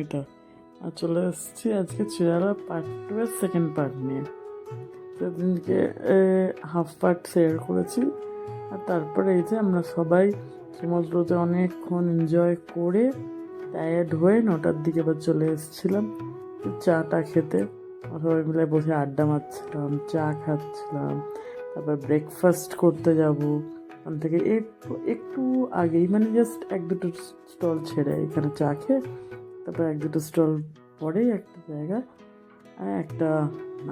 মৌসুমিতা, আর চলে এসেছি আজকে চিরালা পার্ট 2 এর সেকেন্ড পার্ট নিয়ে। সেদিনকে হাফ পার্ট শেয়ার করেছি, আর তারপরে এই যে আমরা সবাই সমুদ্রতে অনেকক্ষণ এনজয় করে টায়ার্ড হয়ে 9টার দিকে এবার চলে এসেছিলাম চাটা খেতে। সবাই মিলে বসে আড্ডা মারছিলাম, চা খাচ্ছিলাম, তারপর ব্রেকফাস্ট করতে যাব। ওখান থেকে একটু আগেই, মানে জাস্ট 1-2 স্টল ছেড়ে এখানে চা খেয়ে তারপর 1-2 স্টল পরেই একটা জায়গা, একটা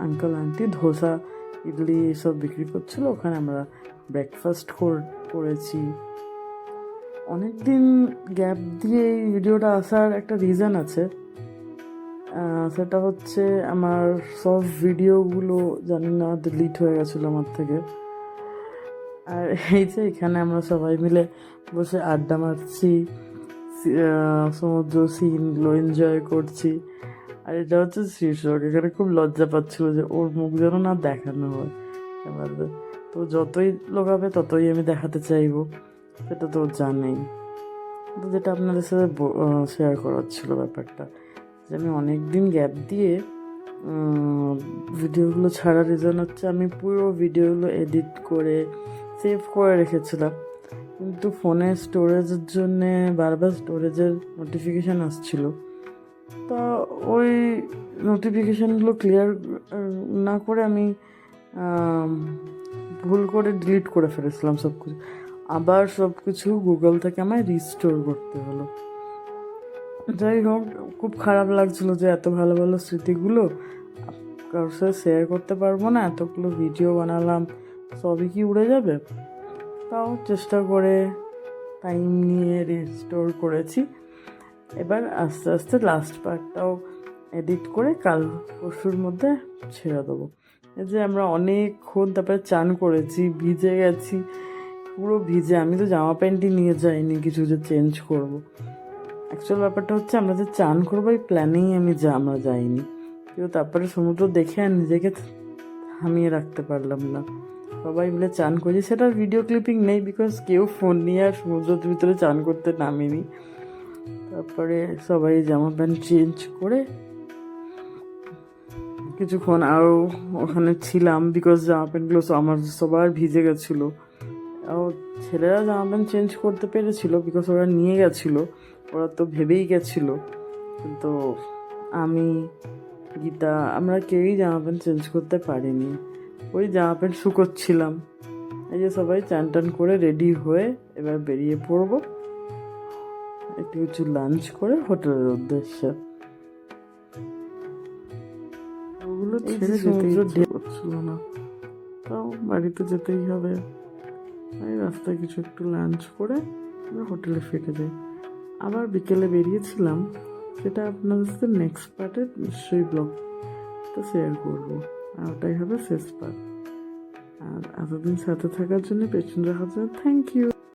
আঙ্কেল আন্টি ধোসা ইডলি এসব বিক্রি করছিল, ওখানে আমরা ব্রেকফাস্ট করেছি। অনেক দিন গ্যাপ দিয়ে এই ভিডিওটা আসার একটা রিজন আছে, সেটা হচ্ছে আমার সব ভিডিওগুলো জানি না ডিলিট হয়ে গেছিলো আমার থেকে। আর এই যে এখানে আমরা সবাই মিলে বসে আড্ডা মারছি, সমুদ্র সিনগুলো এনজয় করছি। আর এটা হচ্ছে শীর্ষক, এখানে খুব লজ্জা পাচ্ছিল যে ওর মুখ যেন না দেখানো হয় এবার। তো যতই লোকাবে ততই আমি দেখাতে চাইবো, সেটা তো জানেই। তো যেটা আপনাদের সাথে শেয়ার করার ছিল ব্যাপারটা, যে আমি অনেক দিন গ্যাপ দিয়ে ভিডিওগুলো ছাড়ার রিজন হচ্ছে আমি পুরো ভিডিওগুলো এডিট করে সেভ করে রেখেছিলাম, কিন্তু ফোনে স্টোরেজের জন্যে বারবার স্টোরেজের নোটিফিকেশান আসছিল। তা ওই নোটিফিকেশানগুলো ক্লিয়ার না করে আমি ভুল করে ডিলিট করে ফেলেছিলাম সব কিছু। আবার সব কিছু গুগল থেকে আমায় রিস্টোর করতে হলো। যাই হোক, খুব খারাপ লাগছিল যে এত ভালো ভালো স্মৃতিগুলো কারোর সাথে শেয়ার করতে পারবো না, এতগুলো ভিডিও বানালাম, সবই কি উড়ে যাবে। তাও চেষ্টা করে টাইম নিয়ে রিস্টোর করেছি। এবার আস্তে আস্তে লাস্ট পার্টটাও এডিট করে কাল পরশুর মধ্যে ছেড়ে দেবো। এই যে আমরা অনেকক্ষণ তারপরে চান করেছি, ভিজে গেছি, পুরো ভিজে। আমি তো জামা প্যান্টই নিয়ে যাইনি কিছু যে চেঞ্জ করব। অ্যাকচুয়াল ব্যাপারটা হচ্ছে আমরা যে চান করবো এই প্ল্যানেই আমরা যাইনি, কিন্তু তারপরে সমুদ্র দেখে আর নিজেকে থামিয়ে রাখতে পারলাম না। সবাই মিলে চান করেছি, সেটার ভিডিও ক্লিপিং নেই, বিকজ কেউ ফোন নিয়ে আর সমুদ্রের ভিতরে চান করতে নামেনি। তারপরে সবাই জামা প্যান্ট চেঞ্জ করে কিছুক্ষণ আরও ওখানে ছিলাম, বিকজ জামা প্যান্টগুলো আমার সবার ভিজে গেছিলো। ছেলেরা জামা প্যান্ট চেঞ্জ করতে পেরেছিল, বিকজ ওরা নিয়ে গেছিলো, ওরা তো ভেবেই গেছিলো। কিন্তু আমি, গীতা, আমরা কেউই জামা প্যান্ট চেঞ্জ করতে পারিনি। ওই জামা প্যান্ট শুকোচ্ছিলাম। এই যে সবাই চান টান করে রেডি হয়ে এবার বেরিয়ে পড়বো একটু কিছু লাঞ্চ করে হোটেলের উদ্দেশ্যে। ওগুলো ছেড়ে যেতেই করছিল না, তাও বাড়িতে যেতেই হবে। তাই রাস্তায় কিছু একটু লাঞ্চ করে আমরা হোটেলে ফিরে যাই। আবার বিকেলে বেরিয়েছিলাম, সেটা আপনাদের সাথে নেক্সট পার্টে নিশ্চয়ই ব্লগটা শেয়ার করবো, আর ওটাই হবে শেষ পার্ট। আর এতদিন সাথে থাকার জন্য, পেছনে রাখার জন্য থ্যাংক ইউ।